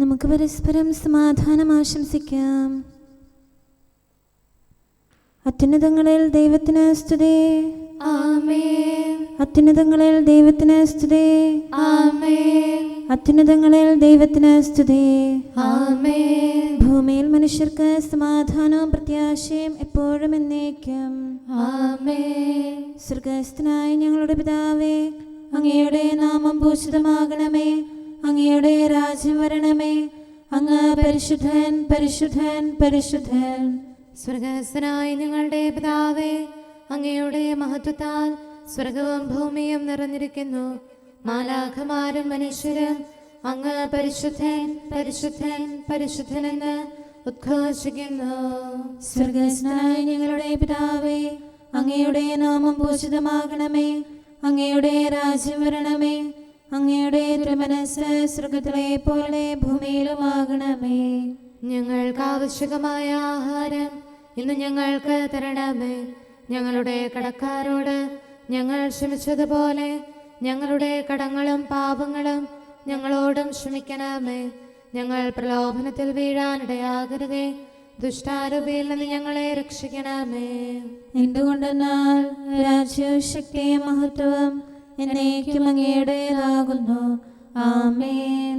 നമുക്ക് പരസ്പരം സമാധാനം ആശംസിക്കാം. അത്യുന്നതങ്ങളിൽ ദൈവത്തിന് സ്തുതി. ആമേൻ. അത്യുന്നതങ്ങളിൽ ദൈവത്തിന് സ്തുതി. ആമേൻ. അത്യുന്നതങ്ങളിൽ ദൈവത്തിന് സ്തുതി. ആമേൻ. ഭൂമിയിൽ മനുഷ്യർക്ക് സമാധാനവും പ്രത്യാശയും എപ്പോഴും എന്നേക്കും. ആമേൻ. സ്വർഗ്ഗസ്ഥനായ ഞങ്ങളുടെ പിതാവേ, അങ്ങയുടെ നാമം പൂജിതമാകണമേ. അങ്ങയുടെ രാജ്യം വരണമേ. അങ്ങ് പരിശുദ്ധൻ, പരിശുദ്ധൻ, പരിശുദ്ധൻ. സ്വർഗ്ഗസ്ഥനായ ഞങ്ങളുടെ പിതാവേ, അങ്ങയുടെ മഹത്വത്താൽ സ്വർഗവും ഭൂമിയും നിറഞ്ഞിരിക്കുന്നു. മാലാഖമാരും മനുഷ്യരും അങ്ങ് പരിശുദ്ധൻ, പരിശുദ്ധൻ, പരിശുദ്ധനെന്ന് ഉദ്ഘോഷിക്കുന്നു. സ്വർഗ്ഗസ്ഥനായ ഞങ്ങളുടെ പിതാവേ, അങ്ങയുടെ നാമം പൂജിതമാകണമേ. അങ്ങയുടെ രാജ്യം വരണമേ. അങ്ങയുടെ തിരുമനസ്സ് സ്വർഗ്ഗത്തിലെ പോലെ ഭൂമിയിലുമാകണമേ. ഞങ്ങൾക്ക് ആവശ്യമായ ആഹാരം ഇന്ന് ഞങ്ങൾക്ക് തരണമേ. ഞങ്ങളുടെ കടക്കാരോട് ഞങ്ങൾ ക്ഷമിച്ചതുപോലെ ഞങ്ങളുടെ കടങ്ങളും പാപങ്ങളും ഞങ്ങളോടും ക്ഷമിക്കണമേ. ഞങ്ങൾ പ്രലോഭനത്തിൽ വീഴാനിടയാകരുതേ. ദുഷ്ടാരൂപിയിൽ നിന്ന് ഞങ്ങളെ രക്ഷിക്കണമേ. എന്തുകൊണ്ടെന്നാൽ രാജ്യവും ശക്തിയും മഹത്വവും എന്നേക്കും അങ്ങയുടേതാകുന്നു. ആമേൻ.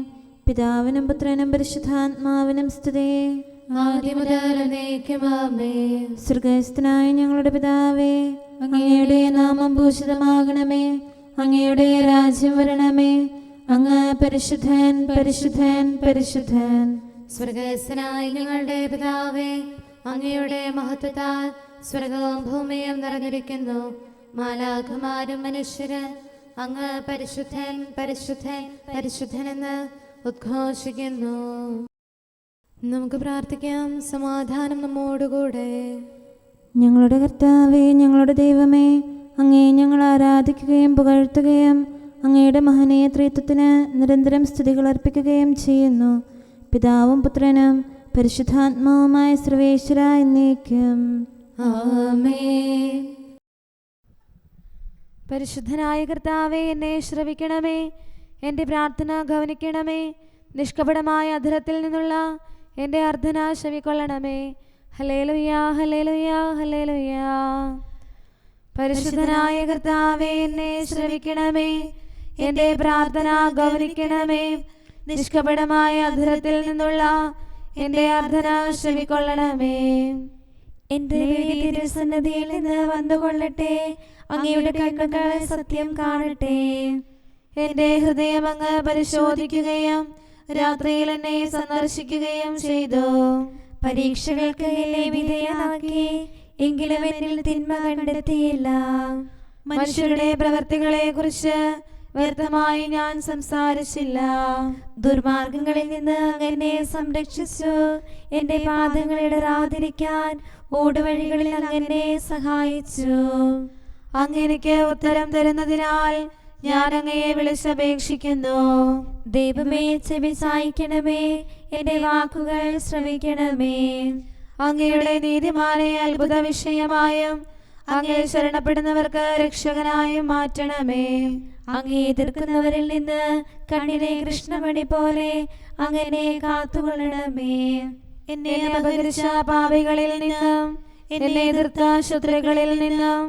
പിതാവിനും പുത്രനും പരിശുദ്ധാത്മാവിനും സ്തുതി. ആദ്യം മുതൽ എന്നേക്കും ആമേൻ. സ്വർഗ്ഗസ്ഥനായ ഞങ്ങളുടെ പിതാവേ, അങ്ങയുടെ നാമം പൂജിതമാകണമേ. അങ്ങയുടെ രാജ്യം വരണമേ. അങ്ങ് പരിശുദ്ധൻ, പരിശുദ്ധൻ, പരിശുദ്ധൻ. സ്വർഗ്ഗസ്ഥനായ ഞങ്ങളുടെ പിതാവേ, അങ്ങയുടെ മഹത്വത്താൽ സ്വർഗവും ഭൂമിയും നിറഞ്ഞിരിക്കുന്നു. മാലാഖമാരും മനുഷ്യരും അങ്ങ് പരിശുദ്ധൻ, പരിശുദ്ധൻ, പരിശുദ്ധനെന്ന് ഉദ്ഘോഷിക്കുന്നു. നമുക്ക് പ്രാർത്ഥിക്കാം. സമാധാനം നമ്മോടുകൂടെ. ഞങ്ങളുടെ കർത്താവേ, ഞങ്ങളുടെ ദൈവമേ, അങ്ങേ ഞങ്ങൾ ആരാധിക്കുകയും പുകഴ്ത്തുകയും അങ്ങയുടെ മഹനീയ ത്രിത്വത്തിന് നിരന്തരം സ്തുതികൾ അർപ്പിക്കുകയും ചെയ്യുന്നു. പിതാവും പുത്രനും പരിശുദ്ധാത്മാവുമായ സർവേശ്വര എന്നേക്കും. ആമേൻ. പരിശുദ്ധനായ കർത്താവേ, എന്നെ ശ്രവിക്കണമേ. എൻ്റെ പ്രാർത്ഥന ഗൗനിക്കണമേ. നിഷ്കപടമായ അധരത്തിൽ നിന്നുള്ള എൻ്റെ അർത്ഥന ചെവിക്കൊള്ളണമേ. ഹല്ലേലൂയാ, ഹല്ലേലൂയാ, ഹല്ലേലൂയാ. പരിശുദ്ധനായ കർത്താവേ, എന്നെ ശ്രവിക്കണമേ. എൻ്റെ പ്രാർത്ഥന ഗൗനിക്കണമേ. നിഷ്കപടമായ അധരത്തിൽ നിന്നുള്ള എൻ്റെ അർത്ഥന ചെവിക്കൊള്ളണമേ. എൻ്റെ തിരുസന്നിധിയിൽ നിന്ന് വന്നുകൊള്ളട്ടെ. അങ്ങയുടെ കണ്ണുകൾ സത്യം കാണട്ടെ. എൻ്റെ ഹൃദയം അങ്ങ് പരിശോധിക്കുകയും രാത്രിയിൽ എന്നെ സന്ദർശിക്കുകയും ചെയ്തു. പരീക്ഷകൾക്ക് എന്നെ വിധേയനാക്കി, എങ്കിലും എന്നിൽ തിന്മ കണ്ടെത്തിയില്ല. മനുഷ്യരുടെ പ്രവൃത്തികളെ കുറിച്ച് വ്യർത്ഥമായി ഞാൻ സംസാരിച്ചില്ല. ദുർമാർഗങ്ങളിൽ നിന്ന് അങ്ങ് എന്നെ സംരക്ഷിച്ചു. എൻ്റെ പാദങ്ങൾ ഇടറാതിരിക്കാൻ ഊടുവഴികളിൽ അങ്ങ് എന്നെ സഹായിച്ചു. അങ്ങ് എനിക്ക് ഉത്തരം തരുന്നതിനാൽ ഞാൻ അങ്ങയെ വിളിച്ചപേക്ഷിക്കുന്നു. ദൈവമേ, ചെവി സായിക്കണമേ. എൻ്റെ വാക്കുകൾ ശ്രവിക്കണമേ. അങ്ങയുടെ നീതിമാനെ അത്ഭുത വിഷയമായും അങ്ങേ ശരണപ്പെടുന്നവർക്ക് രക്ഷകനായും മാറ്റണമേ. അങ്ങേ എതിർക്കുന്നവരിൽ നിന്ന് കണ്ണിനെ കൃഷ്ണമണി പോലെ അങ്ങനെ കാത്തുകൊള്ളണമേ. എന്നെ അപകരിച്ച പാപികളിൽ നിന്നും എന്നെ എതിർത്ത ശത്രുക്കളിൽ നിന്നും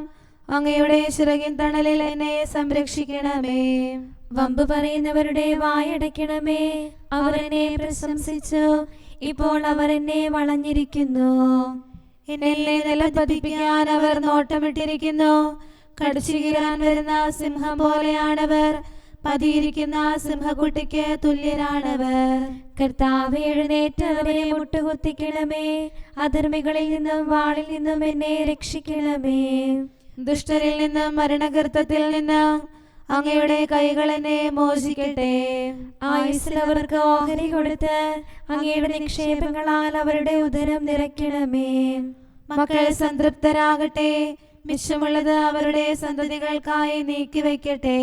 അങ്ങയുടെ ചിറകിൻ തണലിൽ എന്നെ സംരക്ഷിക്കണമേ. വമ്പ് പറയുന്നവരുടെ വായടയ്ക്കണമേ. അവർ എന്നെ പ്രശംസിച്ചു, ഇപ്പോൾ അവർ എന്നെ വളഞ്ഞിരിക്കുന്നു. എന്നെ നിലം പതിപ്പിക്കാൻ അവർ നോട്ടമിട്ടിരിക്കുന്നു. കടിച്ചു കീറാൻ വരുന്ന സിംഹം പോലെയാണവർ. പതിയിരിക്കുന്ന സിംഹക്കുട്ടിക്ക് തുല്യരാണവർ. കർത്താവേ, എഴുന്നേറ്റ് അവരെ മുട്ടുകുത്തിക്കണമേ. അധർമ്മികളിൽ നിന്നും വാളിൽ നിന്നും എന്നെ രക്ഷിക്കണമേ. ദുഷ്ടരിൽ നിന്നും മരണഗർത്തത്തിൽ നിന്നും അങ്ങയുടെ കൈകൾ എന്നെ മോചിക്കട്ടെ. ആയുസ്സിൽ അവർക്ക് ഓഹരി കൊടുത്ത് അങ്ങയുടെ നിക്ഷേപങ്ങളാൽ അവരുടെ ഉദരം നിറയ്ക്കണമേ. മക്കൾ സംതൃപ്തരാകട്ടെ. മിച്ചമുള്ളത് അവരുടെ സന്തതികൾക്കായി നീക്കിവെക്കട്ടെ.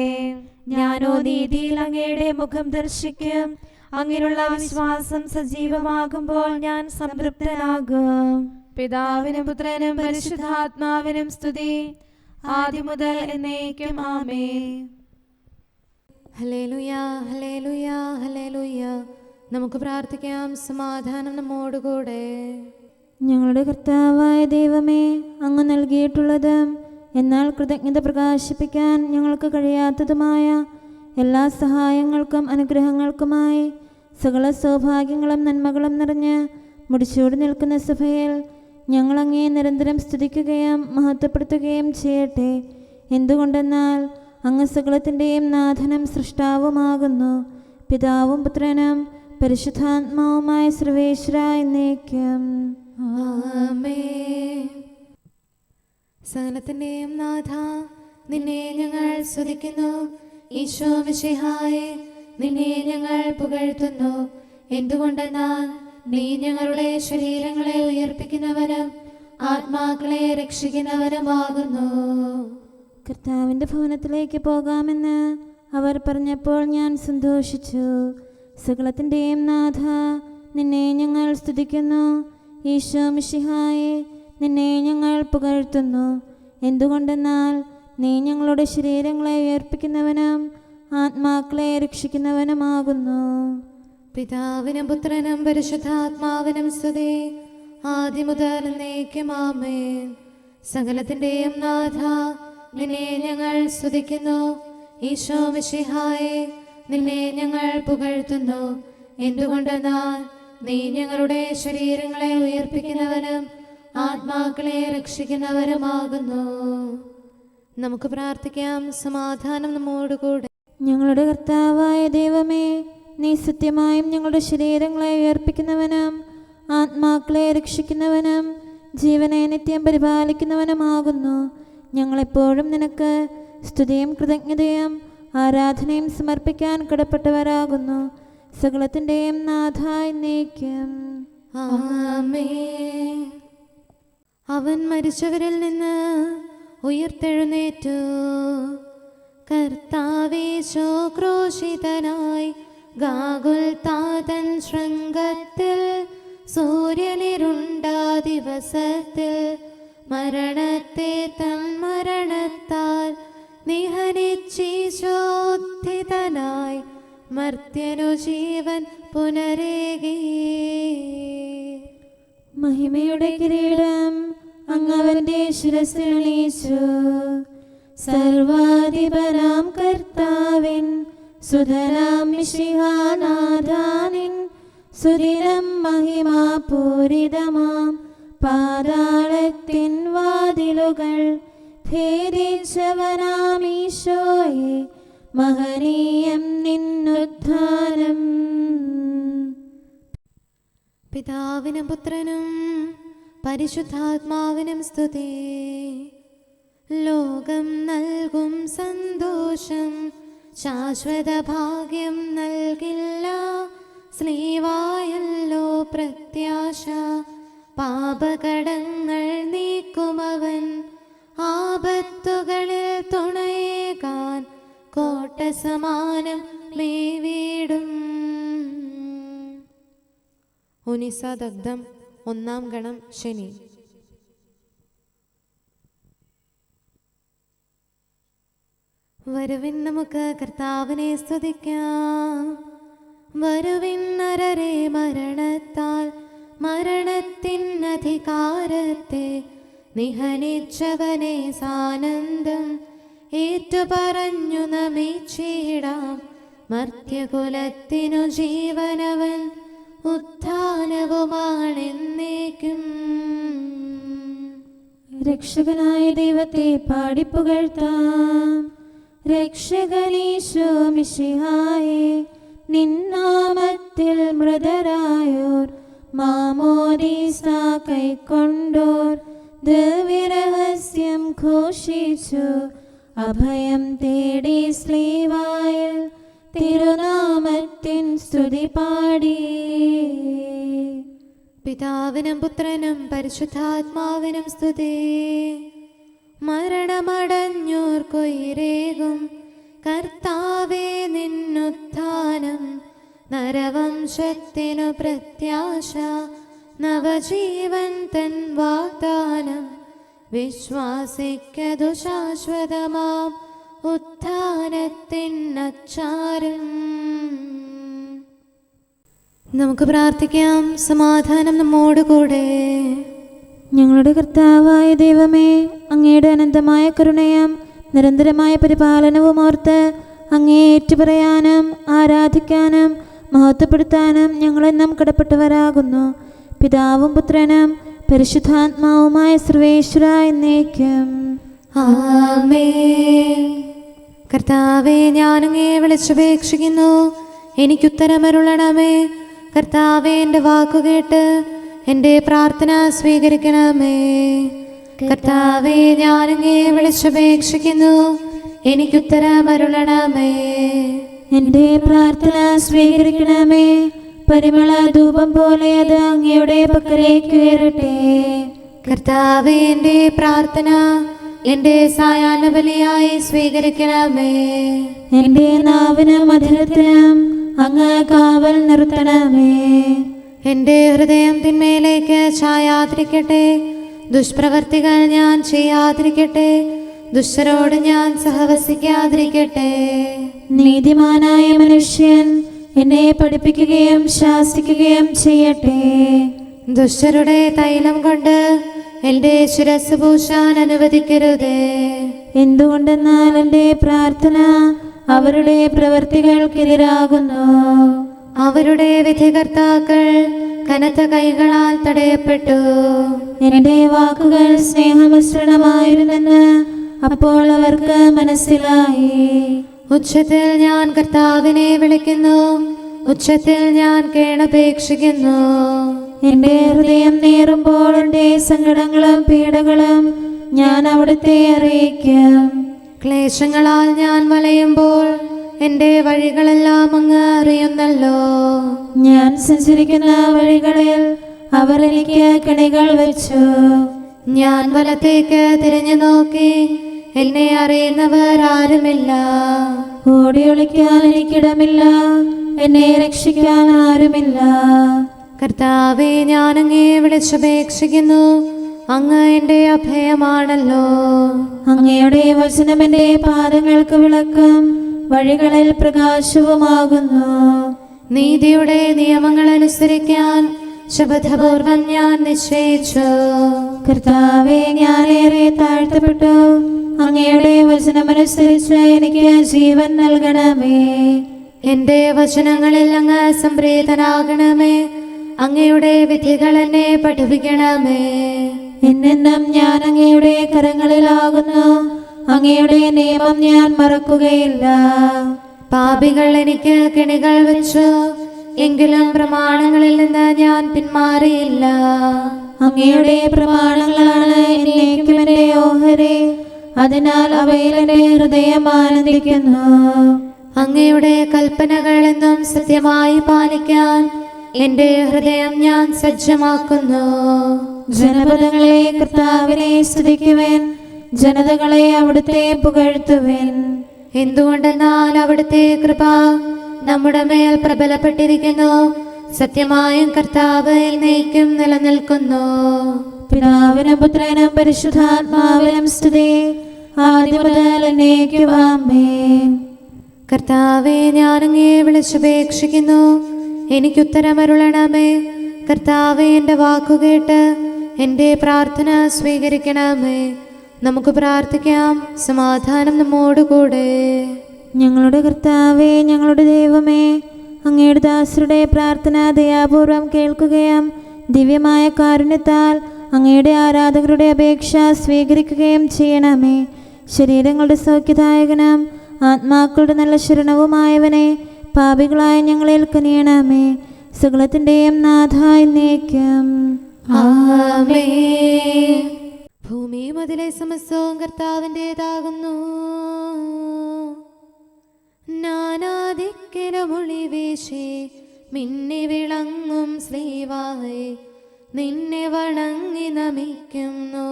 ഞാനോ നീതിയിൽ അങ്ങയുടെ മുഖം ദർശിക്കും. അങ്ങിലുള്ള വിശ്വാസം സജീവമാകുമ്പോൾ ഞാൻ സംതൃപ്തനാകും. പിതാവിനും പുത്രനും പരിശുദ്ധാത്മാവിനും സ്തുതി, ആദ്യം മുതൽ എന്നേക്കും. ആമേൻ. ഹല്ലേലൂയ, ഹല്ലേലൂയ, ഹല്ലേലൂയ. നമുക്ക് പ്രാർത്ഥിക്കാം. സമാധാനം നമ്മോടുകൂടെ. ഞങ്ങളുടെ കർത്താവായ ദൈവമേ, അങ്ങ് നൽകിയിട്ടുള്ളതും എന്നാൽ കൃതജ്ഞത പ്രകാശിപ്പിക്കാൻ ഞങ്ങൾക്ക് കഴിയാത്തതുമായ എല്ലാ സഹായങ്ങൾക്കും അനുഗ്രഹങ്ങൾക്കുമായി സകല സൗഭാഗ്യങ്ങളും നന്മകളും നിറഞ്ഞ് മുടിച്ചൂടി നിൽക്കുന്ന സഭയിൽ ഞങ്ങളങ്ങേ നിരന്തരം സ്തുതിക്കുകയും മഹത്വപ്പെടുത്തുകയും ചെയ്യട്ടെ. എന്തുകൊണ്ടെന്നാൽ അങ്ങ് സകലത്തിൻ്റെയും നാഥനും സൃഷ്ടാവുമാകുന്നു. പിതാവും പുത്രനും പരിശുദ്ധാത്മാവുമായ സർവേശ്വര എന്നേക്കും. ആമേൻ. സകലത്തിന്റെയും നാഥ, നിന്നെ ഞങ്ങൾ സ്തുതിക്കുന്നു. ഈശോ മിശിഹായേ, നിന്നെ ഞങ്ങൾ പുകഴ്ത്തുന്നു. എന്തുകൊണ്ടെന്നാൽ നീ ഞങ്ങളുടെ ശരീരങ്ങളെ ഉയർപ്പിക്കുന്നവനും ആത്മാക്കളെ രക്ഷിക്കുന്നവനുമാകുന്നു. കർത്താവിൻ്റെ ഭവനത്തിലേക്ക് പോകാമെന്ന് അവർ പറഞ്ഞപ്പോൾ ഞാൻ സന്തോഷിച്ചു. സകലത്തിൻ്റെയും നാഥ, നിന്നെ ഞങ്ങൾ സ്തുതിക്കുന്നു. ഈശോ മിശിഹായേ, നിന്നെ ഞങ്ങൾ പുകഴ്ത്തുന്നു. എന്തുകൊണ്ടെന്നാൽ നീ ഞങ്ങളുടെ ശരീരങ്ങളെ ഉയർപ്പിക്കുന്നവനും ആത്മാക്കളെ രക്ഷിക്കുന്നവനുമാകുന്നു. പിതാവിനും പുത്രനും പരിശുദ്ധാത്മാവിനും സ്തുതി, ആദ്യം മുതൽ എന്നേക്കും ആമേൻ. സകലത്തിന്റെയും നാഥ, നിന്നെ ഞങ്ങൾ സ്തുതിക്കുന്നു. ഈശോ മിശിഹായേ, നിന്നെ ഞങ്ങൾ പുകഴ്ത്തുന്നു. എന്തുകൊണ്ടെന്നാൽ നീ ഞങ്ങളുടെ ശരീരങ്ങളെ ഉയർപ്പിക്കുന്നവനും ആത്മാക്കളെ രക്ഷിക്കുന്നവരുമാകുന്നു. നമുക്ക് പ്രാർത്ഥിക്കാം. സമാധാനം നമ്മോടുകൂടെ. ഞങ്ങളുടെ കർത്താവായ ദൈവമേ, നീ സത്യമായും ഞങ്ങളുടെ ശരീരങ്ങളെ ഉയർപ്പിക്കുന്നവനും ആത്മാക്കളെ രക്ഷിക്കുന്നവനും ജീവനെ നിത്യം പരിപാലിക്കുന്നവനുമാകുന്നു. ഞങ്ങളെപ്പോഴും നിനക്ക് സ്തുതിയും കൃതജ്ഞതയും ആരാധനയും സമർപ്പിക്കാൻ കടപ്പെട്ടവരാകുന്നു. സകലത്തിൻ്റെയും നാഥ എന്നേക്കും. ആമേൻ. അവൻ മരിച്ചവരിൽ നിന്ന് ഉയർത്തെഴുന്നേറ്റു. കർത്താവീശോ ക്രൂശിതനായി ഗാഗുൽത്താതൻ ശൃംഗത്തിൽ സൂര്യനിരുണ്ട ദിവസത്തിൽ മരണത്തെ തൻ മരണത്താൽ നിഹനിച്ചീശോദ്ധിതനായി മർത്യനു ജീവൻ പുനരേകി. മഹിമയുടെ കിരീടം അങ്ങവന്റെ ശിരസിലണിയിച്ചു. സർവാധിപനാം കർത്താവിൻ സുതനാം മിശിഹാനാഥാനിൻ സുദിനം മഹിമാപൂരിതമാം പാതാളത്തിൻ വാതിലുകൾ ഭേദിച്ചവനാമീശോയെ, മഹനീയം നിന്നുദ്ധാനം. പിതാവിനും പുത്രനും പരിശുദ്ധാത്മാവിനും സ്തുതി. ലോകം നൽകും സന്തോഷം ശാശ്വത ഭാഗ്യം നൽകില്ല. സ്ലീവായല്ലോ പ്രത്യാശ, പാപകടങ്ങൾ നീക്കുമവൻ. ആപത്തുകളിൽ തുണയേകാൻ കോട്ട സമാനം മേവീടും. ഉനിസദഗ്ധം 1 ഗണം ശനി. വരുവിൻ നമുക്ക് കർത്താവിനെ സ്തുതിക്കാം. വരുവിൻ നരരെ മരണത്താൽ മരണത്തിൻ അധികാരത്തെ നിഹനിച്ചവനെ സാനന്ദം ഏറ്റുപറഞ്ഞു നമിച്ചിടാം. മർത്യകുലത്തിനു ജീവനവൻ ഉത്ഥാനവുമാണെന്നേക്കും. രക്ഷകനായ ദൈവത്തെ പാടിപ്പുകഴ്ത്താം. രക്ഷകനീശോ മിശിഹായേ, നിന്നാമത്തിൽ മൃതരായോർ മാമോദീസ കൈക്കൊണ്ടോർ ദിവ്യരഹസ്യം ഘോഷിച്ചു. അഭയം തേടി സ്ലീവായിൽ തിരുനാമത്തിൻ സ്തുതി പാടി. പിതാവിനും പുത്രനും പരിശുദ്ധാത്മാവിനും സ്തുതി. മരണമടഞ്ഞോർക്കൊയിരേകും കർത്താവേ നിന്നുത്ഥാനം. നരവംശത്തിനു പ്രത്യാശ, നവജീവൻ തൻ വാഗ്ദാനം. വിശ്വാസിക്കതു ശാശ്വതമാം ഉത്ഥാനത്തിൻ അച്ചാരം. നമുക്ക് പ്രാർത്ഥിക്കാം. സമാധാനം നമ്മോടുകൂടെ. ഞങ്ങളുടെ കർത്താവായ ദൈവമേ, അങ്ങയുടെ അനന്തമായ കരുണയും നിരന്തരമായ പരിപാലനവും ഓർത്ത് അങ്ങേ ഏറ്റുപറയാനും ആരാധിക്കാനും മഹത്വപ്പെടുത്താനും ഞങ്ങളെന്നും കടപ്പെട്ടവരാകുന്നു. പിതാവും പുത്രനും പരിശുദ്ധാത്മാവുമായ സർവേശ്വര എന്നേക്കും ആമേൻ. കർത്താവേ, ഞാനങ്ങേ വിളിച്ചപേക്ഷിക്കുന്നു, എനിക്കുത്തരമരുളണമേ. കർത്താവേ, എൻ്റെ വാക്കുകേട്ട് എൻ്റെ പ്രാർത്ഥന സ്വീകരിക്കണമേ. കർത്താവേ, ഞാനങ്ങേ വിളിച്ചപേക്ഷിക്കുന്നു, എനിക്കുത്തരമരുളണമേ. എൻ്റെ പ്രാർത്ഥന സ്വീകരിക്കണമേ. പരിമള ധൂപം പോലെ അത് അങ്ങയുടെ പക്കലേക്ക് ഉയരട്ടെ. കർത്താവേ, എൻ്റെ പ്രാർത്ഥന എൻ്റെ സായാഹ്ന ബലിയായി സ്വീകരിക്കണമേ. എൻ്റെ നാവിനും മധുരത്തിനും അങ്ങ് കാവൽ നിർത്തണമേ. എൻ്റെ ഹൃദയം തിന്മയിലേക്ക് ചായാതിരിക്കട്ടെ. ദുഷ്പ്രവർത്തികൾ ഞാൻ ചെയ്യാതിരിക്കട്ടെ. ദുഷ്ടരോട് ഞാൻ സഹവസിക്കാതിരിക്കട്ടെ. നീതിമാനായ മനുഷ്യൻ എന്നെ പഠിപ്പിക്കുകയും ശാസിക്കുകയും ചെയ്യട്ടെ. ദുഷ്ടരുടെ തൈലം കൊണ്ട് എൻ്റെ ശിരസ് പൂശാൻ അനുവദിക്കരുതേ. എന്തുകൊണ്ടെന്നാൽ എൻ്റെ പ്രാർത്ഥന അവരുടെ പ്രവൃത്തികൾക്കെതിരാകുന്നു. അവരുടെ വിധികർത്താക്കൾ കനത്ത കൈകളാൽ തടയപ്പെട്ടു. എൻ്റെ വാക്കുകൾ സ്നേഹമിശ്രണമായിരുന്നെന്ന് അപ്പോൾ അവർക്ക് മനസ്സിലായി. ഉച്ചത്തിൽ ഞാൻ കർത്താവിനെ വിളിക്കുന്നു, ഉച്ചത്തിൽ ഞാൻ കേണപേക്ഷിക്കുന്നു. എൻ്റെ ഹൃദയം നേറുമ്പോൾ എൻ്റെ സങ്കടങ്ങളും പീഡകളും ഞാൻ അവിടുത്തെ അറിയിക്കും. ക്ലേശങ്ങളാൽ ഞാൻ വലയുമ്പോൾ എൻ്റെ വഴികളെല്ലാം അങ്ങ് അറിയുന്നല്ലോ. ഞാൻ സഞ്ചരിക്കുന്ന വഴികളിൽ അവർ എനിക്ക് കെണികൾ വെച്ചു. ഞാൻ വലത്തേക്ക് തിരിഞ്ഞു നോക്കി, എന്നെ അറിയുന്നവർ ആരുമില്ല. ഓടി ഒളിക്കാൻ എനിക്കിടമില്ല, എന്നെ രക്ഷിക്കാൻ ആരുമില്ല. കർത്താവേ, ഞാനങ്ങേ വിളിച്ചപേക്ഷിക്കുന്നു, അങ്ങ് എൻ്റെ അഭയമാണല്ലോ. അങ്ങയുടെ വചനം എൻ്റെ പാദങ്ങൾക്ക് വിളക്കും വഴികളിൽ പ്രകാശവുമാകുന്നു. നീതിയുടെ നിയമങ്ങൾ അനുസരിക്കാൻ ശപഥപൂർവം ഞാൻ നിശ്ചയിച്ചു. കർത്താവേ, ഞാനേറെ താഴ്ത്തപ്പെട്ടു. അങ്ങയുടെ വചനമനുസരിച്ച് എനിക്ക് ജീവൻ നൽകണമേ. എൻ്റെ വചനങ്ങളിൽ അങ്ങ് സംപ്രീതനാകണമേ. അങ്ങയുടെ വിധികൾ എന്നെ പഠിപ്പിക്കണമേ. എന്നെന്നും ഞാൻ അങ്ങയുടെ കരങ്ങളിലാകുന്നു. അങ്ങയുടെ നിയമം ഞാൻ മറക്കുകയില്ല. പാപികൾ എനിക്ക് കെണികൾ വെച്ചു, എങ്കിലും പ്രമാണങ്ങളിൽ നിന്ന് ഞാൻ പിന്മാറിയില്ല. അങ്ങയുടെ പ്രമാണങ്ങളാണ് എന്നേക്കും എൻ്റെ ഓഹരി. അതിനാൽ അവയിൽ എൻ്റെ ഹൃദയം ആനന്ദിക്കുന്നു. അങ്ങയുടെ കൽപ്പനകൾ എന്നും സത്യമായി പാലിക്കാൻ എൻ്റെ ഹൃദയം ഞാൻ സജ്ജമാക്കുന്നു. ജനപദങ്ങളെ കർത്താവിനെ സ്തുതിക്കുവിൻ, ജനതകളെ അവിടുത്തെ പുകഴ്ത്തുവിൻ. എന്തുകൊണ്ടെന്നാൽ അവിടുത്തെ കൃപ നമ്മുടെ മേൽ പ്രബലപ്പെട്ടിരിക്കുന്നു. സത്യമായും കർത്താവ് എന്നേക്കും നിലനിൽക്കുന്നു. പിതാവിനും പുത്രനും പരിശുദ്ധാത്മാവിനും സ്തുതി, ആദ്യം മുതൽ എന്നേക്കും ആമേൻ. കർത്താവേ, ഞാനങ്ങേ വിളിച്ചപേക്ഷിക്കുന്നു, എനിക്കുത്തരമരുളണമേ. കർത്താവേ, എൻ്റെ വാക്കുകേട്ട് എൻ്റെ പ്രാർത്ഥന സ്വീകരിക്കണമേ. നമുക്ക് പ്രാർത്ഥിക്കാം. സമാധാനം നമ്മോടുകൂടെ. ഞങ്ങളുടെ കർത്താവേ, ഞങ്ങളുടെ ദൈവമേ, അങ്ങയുടെ ദാസരുടെ പ്രാർത്ഥന ദയാപൂർവം കേൾക്കുകയും ദിവ്യമായ കാരുണ്യത്താൽ അങ്ങയുടെ ആരാധകരുടെ അപേക്ഷ സ്വീകരിക്കുകയും ചെയ്യണമേ. ശരീരങ്ങളുടെ സൗഖ്യദായകനും ആത്മാക്കളുടെ നല്ല ശരണവുമായവനെ പാപികളായ ഞങ്ങളിൽ കനിയണമേ. സകലത്തിൻ്റെയും നാഥ എന്നേക്കും ആമേൻ. ഭൂമിയും അതിലെ സമസ്തവും കർത്താവിൻ്റെതാകുന്നു. നാനാദിക്കിലുമൊളി വീശി മിന്നി വിളങ്ങും ശ്രീവായി നിന്നെ വണങ്ങി നമിക്കുന്നു.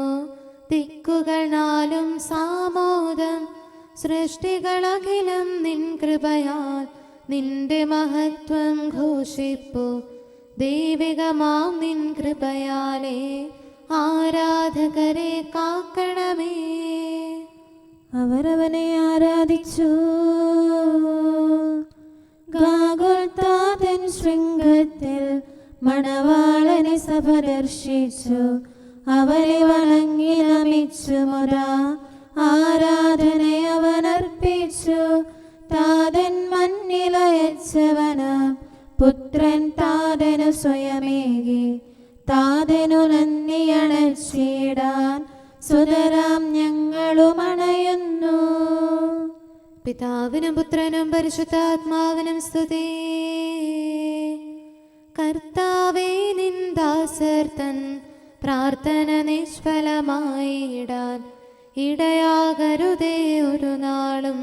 ദിക്കുകൾ നാലും സാമോദം സൃഷ്ടികളഖിലം നിൻ കൃപയാൽ നിന്റെ മഹത്വം ഘോഷിപ്പു. ദൈവികമാം നിൻ കൃപയാലേ ആരാധകരെ കാക്കണമേ. അവരവനെ ആരാധിച്ചു. ഗാഗുൽത്താതൻ ശൃംഗത്തെ മണവാളനെ സഭ ദർശിച്ചു. അവനെ വണങ്ങി നമിച്ചു മുതാ ആരാധനയവനർപ്പിച്ചു. താതൻ മണ്ണിലയച്ചവനാം പുത്രൻ താതനു സ്വയമേകി. താതനു നന്ദിയണച്ചിടാൻ സുതരാം ഞങ്ങളും അണയുന്നു. പിതാവിനും പുത്രനും പരിശുദ്ധാത്മാവിനും സ്തുതി. കർത്താവേ, നിൻ ദാസർ തൻ പ്രാർത്ഥന നിഷ്ഫലമായിടാൻ ഇടയാകരുതേ ഒരു നാളും.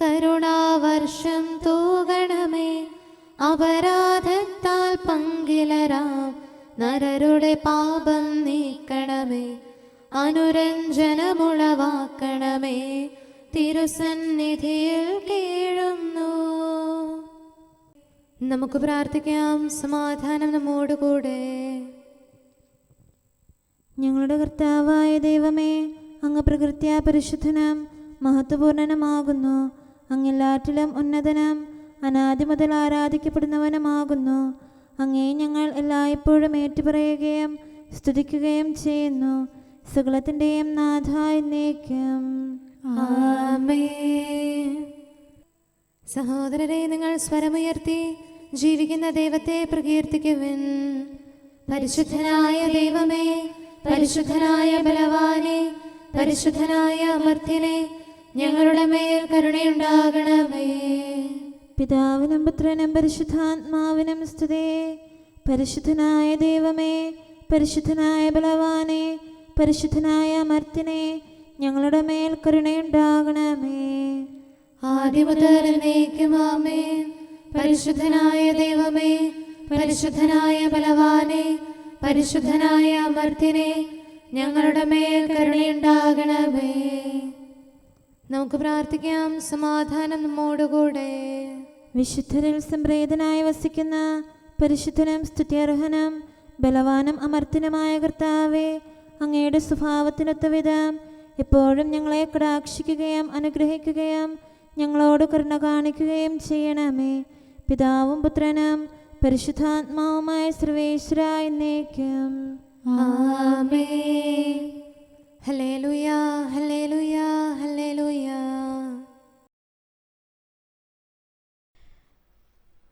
കരുണാവർഷം തൂകണമേ, അപരാധത്താൽ പങ്കിലരാം നരരുടെ പാപം നീക്കണമേ. അനുരഞ്ജനമുളവാക്കണമേ, തിരുസന്നിധിയിൽ കീഴുന്നു. നമുക്ക് പ്രാർത്ഥിക്കാം. സമാധാനം നമ്മോടുകൂടെ. ഞങ്ങളുടെ കർത്താവായ ദൈവമേ, അങ്ങ് പ്രകൃത്യാ പരിശുദ്ധനും മഹത്വപൂർണനുമാകുന്നു. അങ്ങെല്ലാറ്റിലും ഉന്നതനും അനാദി മുതൽ ആരാധിക്കപ്പെടുന്നവനുമാകുന്നു. അങ്ങേ ഞങ്ങൾ എല്ലായ്പ്പോഴും ഏറ്റുപറയുകയും സ്തുതിക്കുകയും ചെയ്യുന്നു. സകലത്തിൻ്റെയും നാഥ എന്നേക്കും. ആമേൻ. സഹോദരരെ, നിങ്ങൾ സ്വരമുയർത്തി ജീവിക്കുന്ന ദൈവത്തെ പ്രകീർത്തിക്കുവിൻ. പരിശുദ്ധനായ ദൈവമേ, പരിശുദ്ധനായ ബലവാനെ, പരിശുദ്ധനായ അമർത്യനെ, ഞങ്ങളുടെ മേൽ കരുണയുണ്ടാകണമേ. പിതാവിനും പുത്രനും പരിശുദ്ധാത്മാവിനും സ്തുതി. പരിശുദ്ധനായ ദൈവമേ, പരിശുദ്ധനായ ബലവാനെ, പരിശുദ്ധനായ അമർത്യനെ, ഞങ്ങളുടെ മേൽ കരുണയുണ്ടാകണമേ. ആദിമുതൽ എന്നേക്കും ആമേൻ. പരിശുദ്ധനായ ദൈവമേ, പരിശുദ്ധനായ ബലവാനെ, പരിശുദ്ധനായ അമർത്യനെ, ഞങ്ങളുടെ മേൽ കരുണയുണ്ടാകണമേ. നമുക്ക് പ്രാർത്ഥിക്കാം. സമാധാനം നമ്മോടുകൂടെ. വിശുദ്ധരിൽ സംപ്രേതനായി വസിക്കുന്ന പരിശുദ്ധനും സ്തുത്യർഹനും ബലവാനും അമർത്യനുമായ കർത്താവേ, അങ്ങയുടെ സ്വഭാവത്തിനൊത്ത വിധം എപ്പോഴും ഞങ്ങളെ കടാക്ഷിക്കുകയും അനുഗ്രഹിക്കുകയും ഞങ്ങളോട് കരുണ കാണിക്കുകയും ചെയ്യണമേ. പിതാവും പുത്രനും പരിശുദ്ധാത്മാവുമായ സർവേശ്വര എന്നേക്കും. ആമേൻ. ഹല്ലേലൂയ, ഹല്ലേലൂയ, ഹല്ലേലൂയ.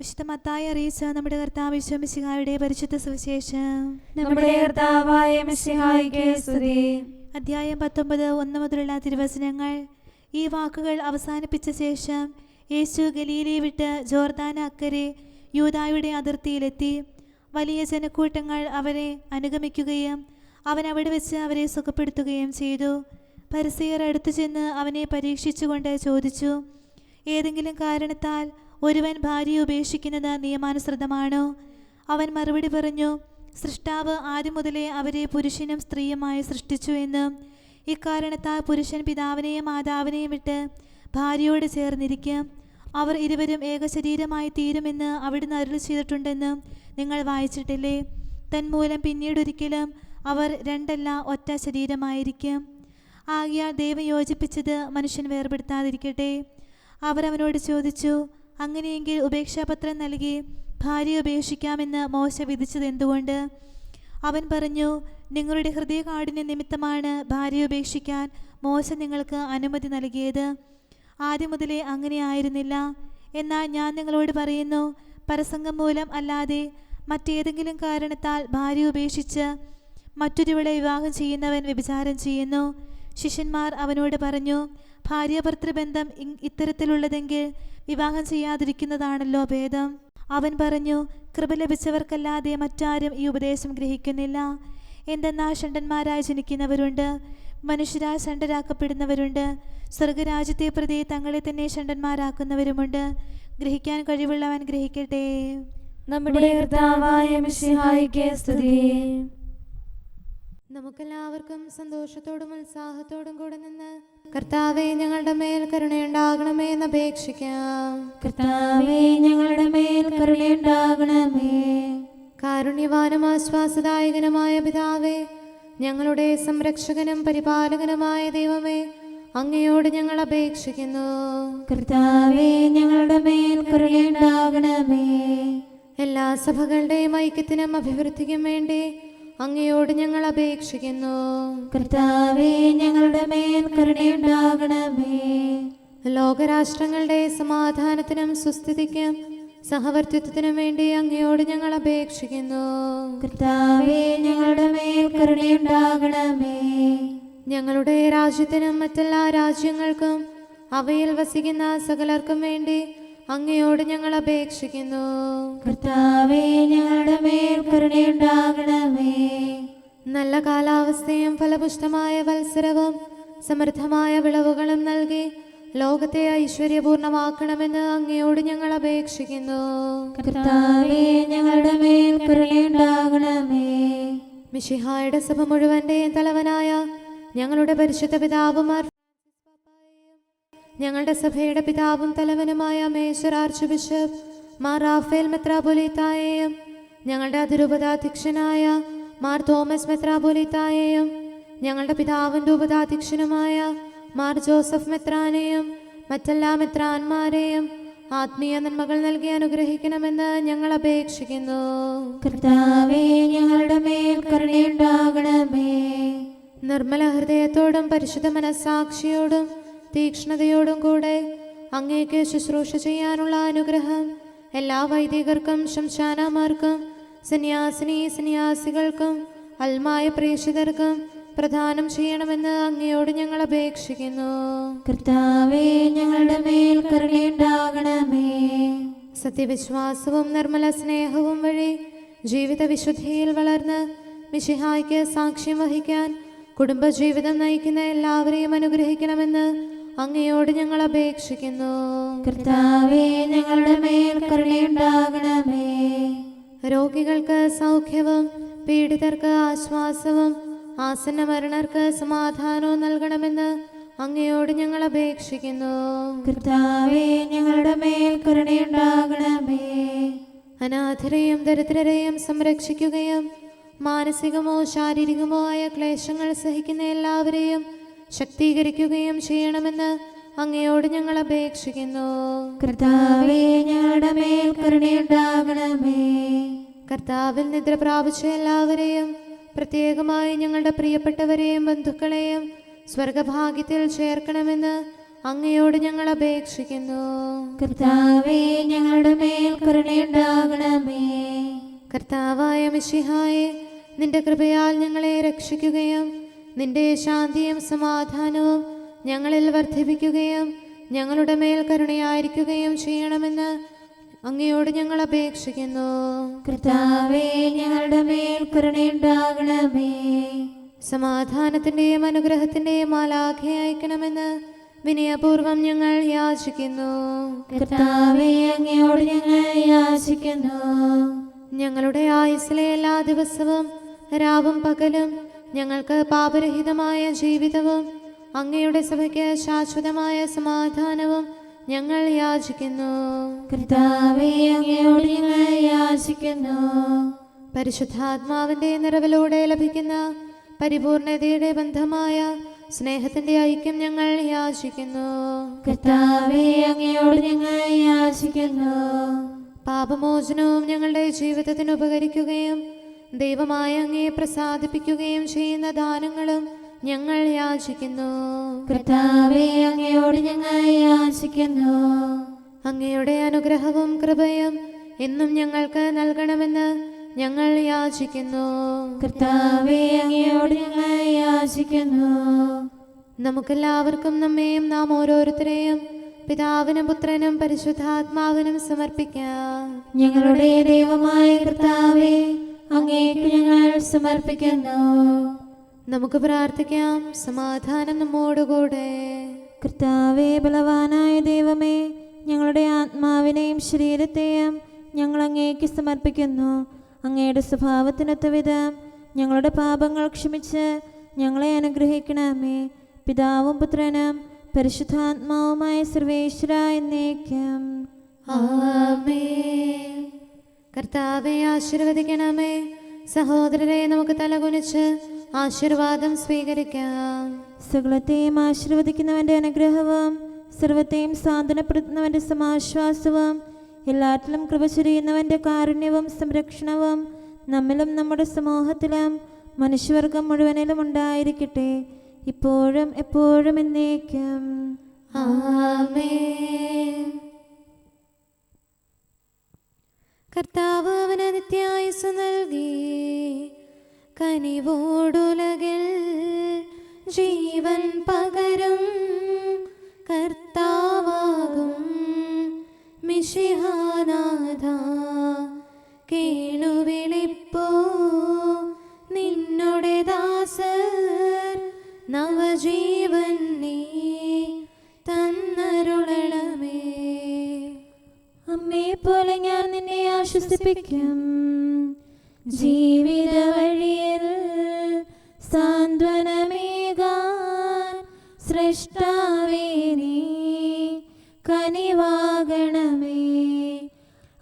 വിശുദ്ധ മത്തായി അറിയിച്ച നമ്മുടെ കർത്താവ് ഈശോ മിശിഹായുടെ പരിശുദ്ധ സുവിശേഷം. നമ്മുടെ കർത്താവായ മിശിഹായിക്ക് സ്തുതി. അധ്യായം 19 1 മുതലുള്ള തിരുവചനങ്ങൾ. ഈ വാക്കുകൾ അവസാനിപ്പിച്ച ശേഷം യേശു ഗലീലയെ വിട്ട് ജോർദാൻ അക്കരെ യൂദായുടെ അതിർത്തിയിലെത്തി. വലിയ ജനക്കൂട്ടങ്ങൾ അവനെ അനുഗമിക്കുകയും അവൻ അവിടെ വെച്ച് അവരെ സുഖപ്പെടുത്തുകയും ചെയ്തു. ഫരിസേയർ അടുത്തു ചെന്ന് അവനെ പരീക്ഷിച്ചുകൊണ്ട് ചോദിച്ചു, ഏതെങ്കിലും കാരണത്താൽ ഒരുവൻ ഭാര്യയെ ഉപേക്ഷിക്കുന്നത് നിയമാനുസൃതമാണോ? അവൻ മറുപടി പറഞ്ഞു, സൃഷ്ടാവ് ആദ്യം മുതലേ അവരെ പുരുഷനും സ്ത്രീയുമായി സൃഷ്ടിച്ചു എന്ന്. ഇക്കാരണത്താൽ പുരുഷൻ പിതാവിനെയും മാതാവിനെയും വിട്ട് ഭാര്യയോട് ചേർന്നിരിക്കും, അവർ ഇരുവരും ഏകശരീരമായി തീരുമെന്ന് അവിടുന്ന് അരുളി ചെയ്തിട്ടുണ്ടെന്ന് നിങ്ങൾ വായിച്ചിട്ടില്ലേ? തന്മൂലം പിന്നീടൊരിക്കലും അവർ രണ്ടല്ല ഒറ്റ ശരീരമായിരിക്കും. ആകയാൽ ദൈവം യോജിപ്പിച്ചത് മനുഷ്യൻ വേർപെടുത്താതിരിക്കട്ടെ. അവർ അവനോട് ചോദിച്ചു, അങ്ങനെയെങ്കിൽ ഉപേക്ഷാപത്രം നൽകി ഭാര്യയെ ഉപേക്ഷിക്കാമെന്ന് മോശ വിധിച്ചത് എന്തുകൊണ്ട്? അവൻ പറഞ്ഞു, നിങ്ങളുടെ ഹൃദയകാഠിന്യ നിമിത്തമാണ് ഭാര്യയെ ഉപേക്ഷിക്കാൻ മോശ നിങ്ങൾക്ക് അനുമതി നൽകിയത്. ആദ്യം മുതലേ അങ്ങനെ ആയിരുന്നില്ല. എന്നാൽ ഞാൻ നിങ്ങളോട് പറയുന്നു, പരസംഗം മൂലം അല്ലാതെ മറ്റേതെങ്കിലും കാരണത്താൽ ഭാര്യയെ ഉപേക്ഷിച്ച് മറ്റൊരുവളെ വിവാഹം ചെയ്യുന്നവൻ വ്യഭിചാരം ചെയ്യുന്നു. ശിഷ്യന്മാർ അവനോട് പറഞ്ഞു, ഭാര്യാഭർത്തൃബന്ധം ഇത്തരത്തിലുള്ളതെങ്കിൽ വിവാഹം ചെയ്യാതിരിക്കുന്നതാണല്ലോ ഭേദം. അവൻ പറഞ്ഞു, കൃപ ലഭിച്ചവർക്കല്ലാതെ മറ്റാരും ഈ ഉപദേശം ഗ്രഹിക്കുന്നില്ല. എന്തെന്നാൽ ഷണ്ഡന്മാരായി ജനിക്കുന്നവരുണ്ട്, മനുഷ്യരാൽ ഷണ്ഡരാക്കപ്പെടുന്നവരുണ്ട്, സ്വർഗരാജ്യത്തെ പ്രതി തങ്ങളെ തന്നെ ഷണ്ഡന്മാരാക്കുന്നവരുമുണ്ട്. ഗ്രഹിക്കാൻ കഴിവുള്ളവൻ ഗ്രഹിക്കട്ടെ. നമ്മുടെ കർത്താവായ മിശിഹായിക്ക് സ്തുതി. നമുക്കെല്ലാവർക്കും സന്തോഷത്തോടും ഉത്സാഹത്തോടും കൂടെ നിന്ന് കർത്താവേ, ഞങ്ങളുടെ മേൽ കരുണയുണ്ടാകണമേ എന്ന് അപേക്ഷിക്കാം. കർത്താവേ, ഞങ്ങളുടെ മേൽ കരുണയുണ്ടാകണമേ. കാരുണ്യവാനും ആശ്വാസദായകനുമായ പിതാവേ, ഞങ്ങളുടെ സംരക്ഷകനും പരിപാലകനുമായ ദൈവമേ, അങ്ങയോട് ഞങ്ങൾ അപേക്ഷിക്കുന്നു. കർത്താവേ, ഞങ്ങളുടെ മേൽ കരുണയുണ്ടാകണമേ. എല്ലാ സഭകളുടെയും ഐക്യത്തിനും അഭിവൃദ്ധിക്കും വേണ്ടി അങ്ങയോട് ഞങ്ങൾ അപേക്ഷിക്കുന്നു. കർത്താവേ, ഞങ്ങളുടെ മേൽ കരുണയുണ്ടാകണമേ. ലോകരാഷ്ട്രങ്ങളുടെ സമാധാനത്തിനും സുസ്ഥിതിക്കും സഹവർത്തിത്വത്തിനും വേണ്ടി അങ്ങയോട് ഞങ്ങൾ അപേക്ഷിക്കുന്നു. കർത്താവേ, ഞങ്ങളുടെ മേൽ കരുണയുണ്ടാകണമേ. ഞങ്ങളുടെ രാജ്യത്തിനും മറ്റെല്ലാ രാജ്യങ്ങൾക്കും അവയിൽ വസിക്കുന്ന സകലർക്കും വേണ്ടി അങ്ങയോട് ഞങ്ങൾ അപേക്ഷിക്കുന്നു. കർത്താവേ, ഞങ്ങളുടെ മേൽ കരുണയുണ്ടാകണമേ. നല്ല കാലാവസ്ഥയും ഫലപുഷ്ടമായ വത്സരവും സമൃദ്ധമായ വിളവുകളും നൽകി ലോകത്തെ ഐശ്വര്യപൂർണമാക്കണമെന്ന് അങ്ങയോട് ഞങ്ങൾ അപേക്ഷിക്കുന്നു. കർത്താവേ, ഞങ്ങളുടെ മേൽ കരുണയുണ്ടാകണമേ. മിശിഹായുടെ സഭ മുഴുവന്റെയും തലവനായ ഞങ്ങളുടെ പരിശുദ്ധ പിതാവുമാർ, ഞങ്ങളുടെ സഭയുടെ പിതാവും തലവനുമായ major archbishop Mar Raphael മെത്രാപൊലീത്തായെയും ഞങ്ങളുടെ അതിരൂപതാധ്യക്ഷനായ മാർ തോമസ് മെത്രാപൊലീത്തായെയും ഞങ്ങളുടെ പിതാവിൻ്റെ ഉപതാധ്യക്ഷനുമായ മാർ ജോസഫ് മെത്രാനെയും മറ്റെല്ലാ മെത്രാന്മാരെയും ആത്മീയ നന്മകൾ നൽകി അനുഗ്രഹിക്കണമെന്ന് ഞങ്ങൾ അപേക്ഷിക്കുന്നു. കർത്താവേ, ഞങ്ങളുടെ മേൽ കരുണയുണ്ടാകണമേ. നിർമ്മല ഹൃദയത്തോടും പരിശുദ്ധ മനസ്സാക്ഷിയോടും തീക്ഷ്ണതയോടും കൂടെ അങ്ങേക്ക് ശുശ്രൂഷ ചെയ്യാനുള്ള അനുഗ്രഹം എല്ലാ വൈദികർക്കും ശംശാനമാർക്കും സന്യാസികൾക്കും അൽമായ പ്രേക്ഷിതർക്കും പ്രദാനം ചെയ്യണമെന്ന് അങ്ങയോട് ഞങ്ങൾ അപേക്ഷിക്കുന്നു. കർത്താവേ, ഞങ്ങളുടെ മേൽ കരുണയുണ്ടാകണമേ. സത്യവിശ്വാസവും നിർമ്മല സ്നേഹവും വഴി ജീവിത വിശുദ്ധിയിൽ വളർന്ന് മിശിഹായ്ക്ക് സാക്ഷ്യം വഹിക്കാൻ കുടുംബജീവിതം നയിക്കുന്ന എല്ലാവരെയും അനുഗ്രഹിക്കണമെന്ന് അങ്ങയോട് ഞങ്ങൾ അപേക്ഷിക്കുന്നു. കർത്താവേ, ഞങ്ങളുടെ മേൽ കരുണയുണ്ടാകണമേ. രോഗികൾക്ക് സൗഖ്യവും പീഡിതർക്ക് ആശ്വാസവും ആസന്ന മരണർക്ക് സമാധാനവും നൽകണമെന്ന് അങ്ങയോട് ഞങ്ങൾ അപേക്ഷിക്കുന്നു. കർത്താവേ, ഞങ്ങളുടെ മേൽ കരുണയുണ്ടാകണമേ. അനാഥരെയും ദരിദ്രരെയും സംരക്ഷിക്കുകയും മാനസികമോ ശാരീരികമോ ആയ ക്ലേശങ്ങൾ സഹിക്കുന്ന എല്ലാവരെയും ശക്തീകരിക്കുകയും ചെയ്യണമെന്ന് അങ്ങയോട് ഞങ്ങൾ അപേക്ഷിക്കുന്നു. കർത്താവേ, ഞങ്ങളുടെ മേൽ കരുണയുണ്ടാകണമേ. കർത്താവിൽ നിദ്ര പ്രാപിച്ച എല്ലാവരെയും പ്രത്യേകമായി ഞങ്ങളുടെ പ്രിയപ്പെട്ടവരെയും ബന്ധുക്കളെയും സ്വർഗഭാഗ്യത്തിൽ ചേർക്കണമെന്ന് അങ്ങയോട് ഞങ്ങൾ അപേക്ഷിക്കുന്നു. കർത്താവേ, ഞങ്ങളുടെ മേൽ കരുണയുണ്ടാകണമേ. കർത്താവായ മിശിഹായെ, നിന്റെ കൃപയാൽ ഞങ്ങളെ രക്ഷിക്കുകയും നിന്റെ ശാന്തിയും സമാധാനവും ഞങ്ങളിൽ വർദ്ധിപ്പിക്കുകയും ഞങ്ങളുടെ മേൽ കരുണയായിരിക്കുകയും ചെയ്യണമെന്ന് അങ്ങയോട് ഞങ്ങൾ അപേക്ഷിക്കുന്നു. കർത്താവേ, ഞങ്ങളുടെ മേൽ കരുണയുണ്ടാകണമേ. സമാധാനത്തിന്റെയും അനുഗ്രഹത്തിന്റെയും മാലാഖയെ അയക്കണമെന്ന് വിനയപൂർവം ഞങ്ങൾ യാചിക്കുന്നു. കർത്താവേ, അങ്ങയോട് ഞങ്ങൾ യാചിക്കുന്നു. ഞങ്ങളുടെ ആയുസ്സിലെ എല്ലാ ദിവസവും രാവും പകലും ഞങ്ങൾക്ക് പാപരഹിതമായ ജീവിതവും അങ്ങയുടെ സഭയ്ക്ക് ശാശ്വതമായ സമാധാനവും ഞങ്ങൾ യാചിക്കുന്നു. കർത്താവേ, അങ്ങയോട് ഞങ്ങൾ യാചിക്കുന്നു. പരിശുദ്ധാത്മാവിന്റെ നിറവിലൂടെ ലഭിക്കുന്ന പരിപൂർണതയുടെ ബന്ധമായ സ്നേഹത്തിന്റെ ഐക്യം ഞങ്ങൾ യാചിക്കുന്നു. കർത്താവേ, അങ്ങയോട് ഞങ്ങൾ യാചിക്കുന്നു. പാപമോചനവും ഞങ്ങളുടെ ജീവിതത്തിന് ഉപകരിക്കുകയും ദൈവമായ അങ്ങയെ പ്രസാദിപ്പിക്കുകയും ചെയ്യുന്ന ദാനങ്ങളും ഞങ്ങൾ യാചിക്കുന്നു. കർത്താവേ, അങ്ങയോട് ഞങ്ങൾ യാചിക്കുന്നു. അങ്ങയുടെ അനുഗ്രഹവും കൃപയും എന്നും ഞങ്ങൾക്ക് നൽകണമെന്ന് ഞങ്ങൾ യാചിക്കുന്നു. കർത്താവേ, അങ്ങയോട് ഞങ്ങൾ യാചിക്കുന്നു. നമുക്കെല്ലാവർക്കും നമ്മെയും നാം ഓരോരുത്തരെയും പിതാവിനും പുത്രനും പരിശുദ്ധാത്മാവിനും സമർപ്പിക്കാം. ഞങ്ങളുടെ ദൈവമായ കർത്താവേ, അങ്ങേക്ക് ഞങ്ങൾ സമർപ്പിക്കുന്നു. നമുക്ക് പ്രാർത്ഥിക്കാം. സമാധാനം നമ്മോടുകൂടെ. കർത്താവേ, ബലവാനായ ദൈവമേ, ഞങ്ങളുടെ ആത്മാവിനെയും ശരീരത്തെയും ഞങ്ങൾ അങ്ങേക്ക് സമർപ്പിക്കുന്നു. അങ്ങയുടെ സ്വഭാവത്തിനൊത്ത വിധം ഞങ്ങളുടെ പാപങ്ങൾ ക്ഷമിച്ച് ഞങ്ങളെ അനുഗ്രഹിക്കണമേ. പിതാവും പുത്രനും പരിശുദ്ധാത്മാവുമായ സർവേശ്വര എന്നേക്കും ആമേൻ. കർത്താവെ ആശീർവദിക്കണമേ. സഹോദരരെ, നമുക്ക് തലകുനിച്ച് ആശീർവാദം സ്വീകരിക്കാം. സകലത്തെയും ആശീർവദിക്കുന്നവന്റെ അനുഗ്രഹവും സർവത്തെയും സാന്ത്വനപ്പെടുത്തുന്നവന്റെ സമാശ്വാസവും എല്ലാറ്റിലും കൃപ ചൊരിയുന്നവൻ്റെ കാരുണ്യവും സംരക്ഷണവും നമ്മിലും നമ്മുടെ സമൂഹത്തിലും മനുഷ്യവർഗം മുഴുവനിലും ഉണ്ടായിരിക്കട്ടെ, ഇപ്പോഴും എപ്പോഴും എന്നേക്കും. ആമേൻ. കർത്താവ് അവന് നിത്യായുസ്സ് നൽകി, കനിവോടുലകിൽ ജീവൻ പകരും കർത്താവാകും മിശിഹാനാഥ. കേളുവിളിപ്പോ നിന്നുടെ ദാസർ, നവജീവൻ നീ തന്നരുളണമേ. അമ്മേ പോലെ ഞാൻ നിന്നെ ആശ്വസിപ്പിക്കും, ജീവിത വഴിയിൽ സാന്ത്വനമേകാൻ സൃഷ്ടാവേ നീ കനിവാകണമേ.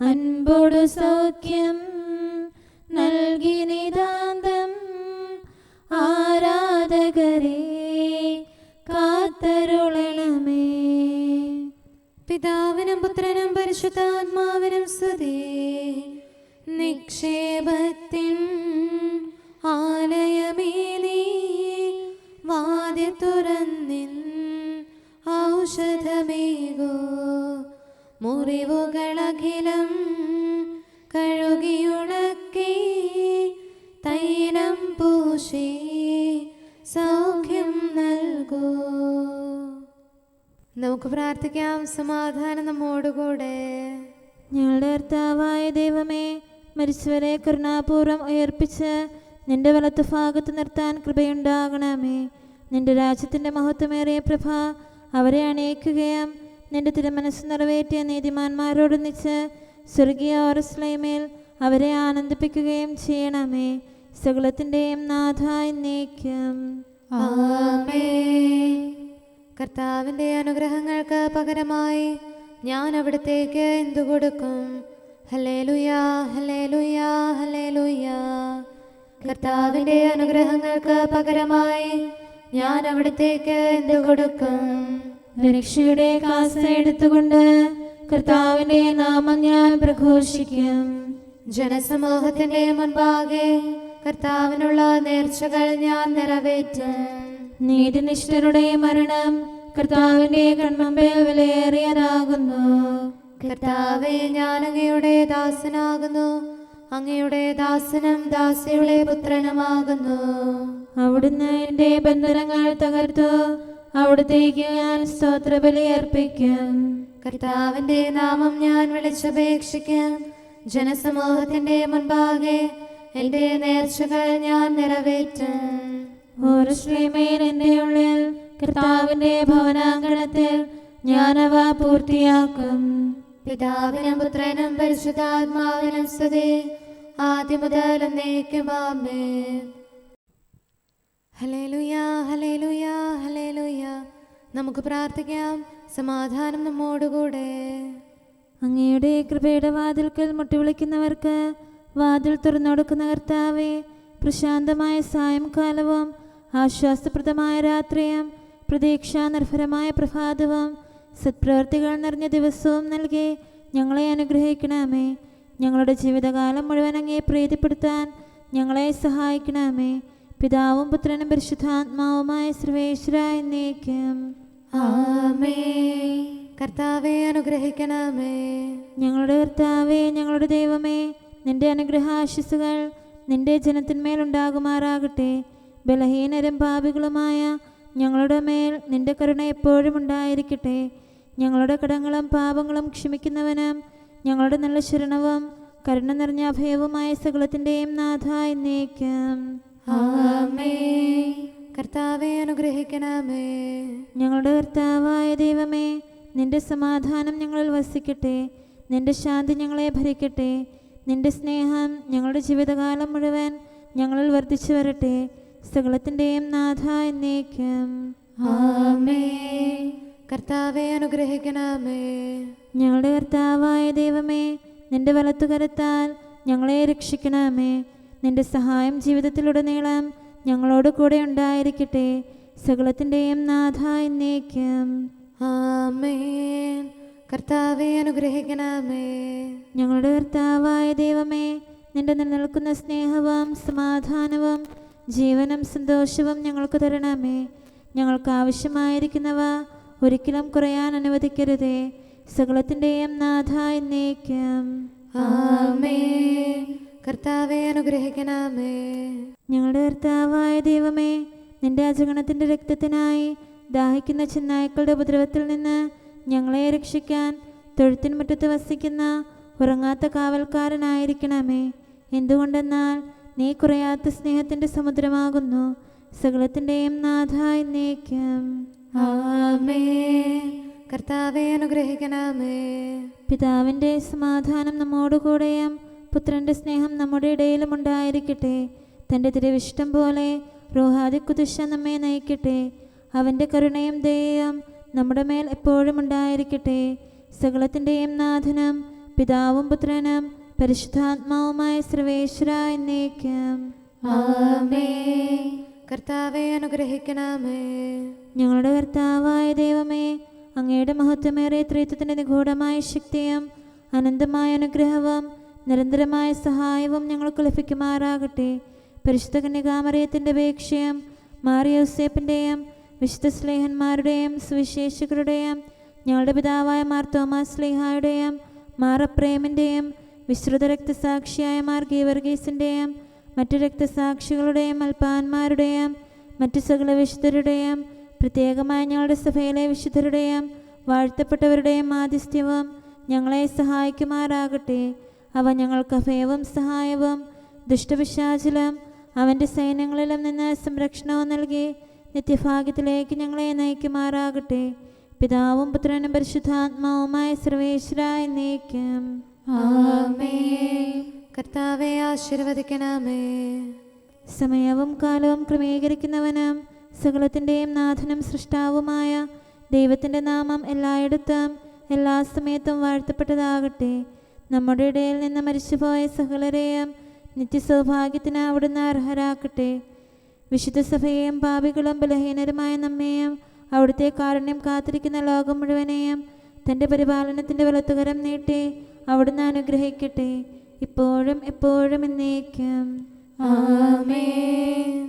അൻപൊടു സൗഖ്യം നൽകി നിതാന്തം ആരാധകരെ കാത്തരുളണമേ. പിതാവിനും പുത്രനും പരിശുദ്ധാത്മാവിനും സ്തുതി. നിക്ഷേപത്തിൻ ആലയമേ നീ, വാതിൽ തുറന്നിൻ ഔഷധമേകോ. മുറിവുകളഖിലം കഴുകിയുണക്കി തൈലം പൂശി സൗഖ്യം നൽകൂ. നമുക്ക് പ്രാർത്ഥിക്കാം. സമാധാനം നമ്മോടുകൂടെ. ഞങ്ങളുടെ കർത്താവായ ദൈവമേ, മരിച്ചവരെ കരുണാപൂർവ്വം ഉയർപ്പിച്ച് നിന്റെ വലത്ത് ഭാഗത്ത് നിർത്താൻ കൃപയുണ്ടാകണമേ. നിന്റെ രാജ്യത്തിൻ്റെ മഹത്വമേറിയ പ്രഭ അവരെ അണയിക്കുകയും നിന്റെ തിരുമനസ് നിറവേറ്റിയ നീതിമാന്മാരോടൊന്നിച്ച് സ്വർഗീയ ഓരസ്ലൈമേൽ അവരെ ആനന്ദിപ്പിക്കുകയും ചെയ്യണമേ. സകലത്തിൻ്റെയും നാഥ എന്നേക്കും. ആമേൻ. കർത്താവിൻ്റെ അനുഗ്രഹങ്ങൾക്ക് പകരമായി ഞാൻ അവിടത്തേക്ക് എന്തു കൊടുക്കും? ഹല്ലേലൂയാ, ഹല്ലേലൂയാ, ഹല്ലേലൂയാ. കർത്താവിൻ്റെ അനുഗ്രഹങ്ങൾക്ക് പകരമായി ഞാൻ അവിടത്തേക്ക് എന്തു കൊടുക്കും? രക്ഷയുടെ കാസ എടുത്തുകൊണ്ട് കർത്താവിൻ്റെ നാമം ഞാൻ പ്രഘോഷിക്കും. ജനസമൂഹത്തിന്റെ മുൻപാകെ കർത്താവിനുള്ള നേർച്ചകൾ ഞാൻ നിറവേറ്റും. നീതിനിഷ്ഠരുടെ മരണം കർത്താവിൻ്റെ കൺമുമ്പിൽ വിലയേറിയതാകുന്നു. കർത്താവേ, ഞാൻ അങ്ങയുടെ ദാസനാകുന്നു, അങ്ങയുടെ ദാസനും ദാസിയുടെ പുത്രനുമാകുന്നു. അവിടുന്ന് എൻ്റെ ബന്ധനങ്ങൾ തകർത്തു, അവിടത്തേക്ക് ഞാൻ സ്തോത്രബലി അർപ്പിക്കും. കർത്താവിന്റെ നാമം ഞാൻ വിളിച്ചപേക്ഷിക്കും. ജനസമൂഹത്തിന്റെ മുൻപാകെ എന്റെ നേർച്ചകൾ ഞാൻ നിറവേറ്റും. ഓരശ്രീമേൽ എൻ്റെ ഉള്ളിൽ കർത്താവിൻ്റെ ഭവനാങ്കണത്തിൽ ഞാനവ പൂർത്തിയാക്കും. പിതാവിനും പുത്രനും പരിശുദ്ധാത്മാവിനും സ്തുതി, ആദ്യം മുതൽ എന്നേക്കും. ആമേൻ. ഹല്ലേലൂയാ, ഹല്ലേലൂയാ, ഹല്ലേലൂയാ. നമുക്ക് പ്രാർത്ഥിക്കാം. സമാധാനം നമ്മോടുകൂടെ. അങ്ങയുടെ കൃപയുടെ വാതിൽക്കൽ മുട്ടിവിളിക്കുന്നവർക്ക് വാതിൽ തുറന്നുകൊടുക്കുന്ന കർത്താവേ, പ്രശാന്തമായ സായംകാലവും ആശ്വാസപ്രദമായ രാത്രിയും പ്രതീക്ഷാനിർഭരമായ പ്രഭാതവും സത്പ്രവർത്തികൾ നിറഞ്ഞ ദിവസവും നൽകി ഞങ്ങളെ അനുഗ്രഹിക്കണമേ. ഞങ്ങളുടെ ജീവിതകാലം മുഴുവൻ അങ്ങേ പ്രീതിപ്പെടുത്താൻ ഞങ്ങളെ സഹായിക്കണമേ. പിതാവും പുത്രനും പരിശുദ്ധാത്മാവുമായ സർവേശ്വര എന്നേക്കും. ആമേൻ. കർത്താവേ, അനുഗ്രഹിക്കണമേ. ഞങ്ങളുടെ കർത്താവേ, ഞങ്ങളുടെ ദൈവമേ, നിന്റെ അനുഗ്രഹാശിസുകൾ നിന്റെ ജനത്തിന്മേലുണ്ടാകുമാറാകട്ടെ. ബലഹീനരും പാപികളുമായ ഞങ്ങളുടെ മേൽ നിന്റെ കരുണ എപ്പോഴും ഉണ്ടായിരിക്കട്ടെ. ഞങ്ങളുടെ കടങ്ങളും പാപങ്ങളും ക്ഷമിക്കുന്നവനും ഞങ്ങളുടെ നല്ല ശരണവും കരുണ നിറഞ്ഞ അഭയവുമായ സകലത്തിൻ്റെയും നാഥ എന്നേക്കും. ആമേൻ. കർത്താവേ, അനുഗ്രഹിക്കണമേ. ഞങ്ങളുടെ കർത്താവായ ദൈവമേ, നിന്റെ സമാധാനം ഞങ്ങളിൽ വസിക്കട്ടെ. നിന്റെ ശാന്തി ഞങ്ങളെ ഭരിക്കട്ടെ. നിന്റെ സ്നേഹം ഞങ്ങളുടെ ജീവിതകാലം മുഴുവൻ ഞങ്ങളിൽ വർദ്ധിച്ചു വരട്ടെ. സകലത്തിൻ്റെയും നാഥ എന്നേക്കും. ആമേൻ. കർത്താവേ, അനുഗ്രഹിക്കണമേ. ഞങ്ങളുടെ കർത്താവായ ദൈവമേ, നിന്റെ വലത്തുകരത്താൽ ഞങ്ങളെ രക്ഷിക്കണമേ. നിന്റെ സഹായം ജീവിതത്തിലുടനീളം ഞങ്ങളോട് കൂടെ ഉണ്ടായിരിക്കട്ടെ. സകലത്തിൻ്റെയും നാഥ എന്നേക്കും. ആമേൻ. കർത്താവെ അനുഗ്രഹിക്കണമേ. ഞങ്ങളുടെ കർത്താവായ ദൈവമേ, നിന്റെ നിലനിൽക്കുന്ന സ്നേഹവും സമാധാനവും ജീവനും സന്തോഷവും ഞങ്ങൾക്ക് തരണമേ. ഞങ്ങൾക്ക് ആവശ്യമായിരിക്കുന്നവ ഒരിക്കലും കുറയാൻ അനുവദിക്കരുതേ. സകലത്തിൻ്റെയും നാഥ എന്നേക്കും. ആമേൻ. കർത്താവെ അനുഗ്രഹിക്കണമേ. ഞങ്ങളുടെ കർത്താവായ ദൈവമേ, നിന്റെ അജഗണത്തിൻ്റെ രക്തത്തിനായി ദാഹിക്കുന്ന ചെന്നായ്ക്കളുടെ ഉപദ്രവത്തിൽ നിന്ന് ഞങ്ങളെ രക്ഷിക്കാൻ തൊഴുത്തിൻ മുറ്റത്ത് വസിക്കുന്ന ഉറങ്ങാത്ത കാവൽക്കാരനായിരിക്കണമേ. എന്തുകൊണ്ടെന്നാൽ നീ കുറയാത്ത സ്നേഹത്തിൻ്റെ സമുദ്രമാകുന്നു. സകലത്തിൻ്റെയും നാഥ എന്നേക്കും. ആമേൻ. കർത്താവെ അനുഗ്രഹിക്കണമേ. പിതാവിൻ്റെ സമാധാനം നമ്മോടുകൂടെയും പുത്രൻ്റെ സ്നേഹം നമ്മുടെ ഇടയിലും ഉണ്ടായിരിക്കട്ടെ. തൻ്റെ തിരുവിഷ്ടം പോലെ റൂഹാദിക്കുദിശ നമ്മെ നയിക്കട്ടെ. അവൻ്റെ കരുണയും ദയയും നമ്മുടെ മേൽ എപ്പോഴും ഉണ്ടായിരിക്കട്ടെ. സകലത്തിൻ്റെയും നാഥനും പിതാവും പുത്രനും പരിശുദ്ധാത്മാവുമായ സർവേശ്വര എന്നേക്കും. ആമേൻ. കർത്താവെ അനുഗ്രഹിക്കണമേ. ഞങ്ങളുടെ കർത്താവായ ദൈവമേ, അങ്ങയുടെ മഹത്വമേറിയ ത്രിത്വത്തിൻ്റെ നിഗൂഢമായ ശക്തിയും അനന്തമായ അനുഗ്രഹവും നിരന്തരമായ സഹായവും ഞങ്ങൾക്ക് ലഭിക്കുമാറാകട്ടെ. പരിശുദ്ധ കന്യകാമറിയത്തിൻ്റെ അപേക്ഷയും മാറിയോസേപ്പിൻ്റെയും വിശുദ്ധ സ്ലേഹന്മാരുടെയും സുവിശേഷകരുടെയും ഞങ്ങളുടെ പിതാവായ മാർ തോമാസ് സ്ലീഹായുടെയും മാർ അപ്രേമിൻ്റെയും വിശ്രുത രക്തസാക്ഷിയായ മാർ ഗീവർഗീസിൻ്റെയും മറ്റു രക്തസാക്ഷികളുടെയും അൽപ്പാന്മാരുടെയും മറ്റു സകല വിശുദ്ധരുടെയും പ്രത്യേകമായി ഞങ്ങളുടെ സഭയിലെ വിശുദ്ധരുടെയും വാഴ്ത്തപ്പെട്ടവരുടെയും മാധ്യസ്ഥ്യവും ഞങ്ങളെ സഹായിക്കുമാറാകട്ടെ. അവ ഞങ്ങൾക്ക് അഭയവും സഹായവും ദുഷ്ടപിശാചിലും അവൻ്റെ സൈന്യങ്ങളിലും നിന്ന് സംരക്ഷണവും നൽകി നിത്യഭാഗ്യത്തിലേക്ക് ഞങ്ങളെ നയിക്കുമാറാകട്ടെ. പിതാവും പുത്രനും പരിശുദ്ധാത്മാവുമായ സർവേശ്വര എന്നേക്കും. ആമേൻ. കർത്താവെ ആശീർവദിക്കണമേ. സമയവും കാലവും ക്രമീകരിക്കുന്നവനും സകലത്തിൻ്റെയും നാഥനും സൃഷ്ടാവുമായ ദൈവത്തിൻ്റെ നാമം എല്ലായിടത്തും എല്ലാ സമയത്തും വാഴ്ത്തപ്പെട്ടതാകട്ടെ. നമ്മുടെ ഇടയിൽ നിന്ന് മരിച്ചുപോയ സകലരെയും നിത്യസൗഭാഗ്യത്തിന് അവിടുന്ന് അർഹരാക്കട്ടെ. വിശുദ്ധ സഭയെയും പാപികളും ബലഹീനരുമായ നമ്മെയും അവിടുത്തെ കാരുണ്യം കാത്തിരിക്കുന്ന ലോകം മുഴുവനെയും തൻ്റെ പരിപാലനത്തിൻ്റെ വലത്തുകരം നീട്ടി അവിടുന്ന് അനുഗ്രഹിക്കട്ടെ, ഇപ്പോഴും എപ്പോഴും എന്നേക്കും. ആമേൻ.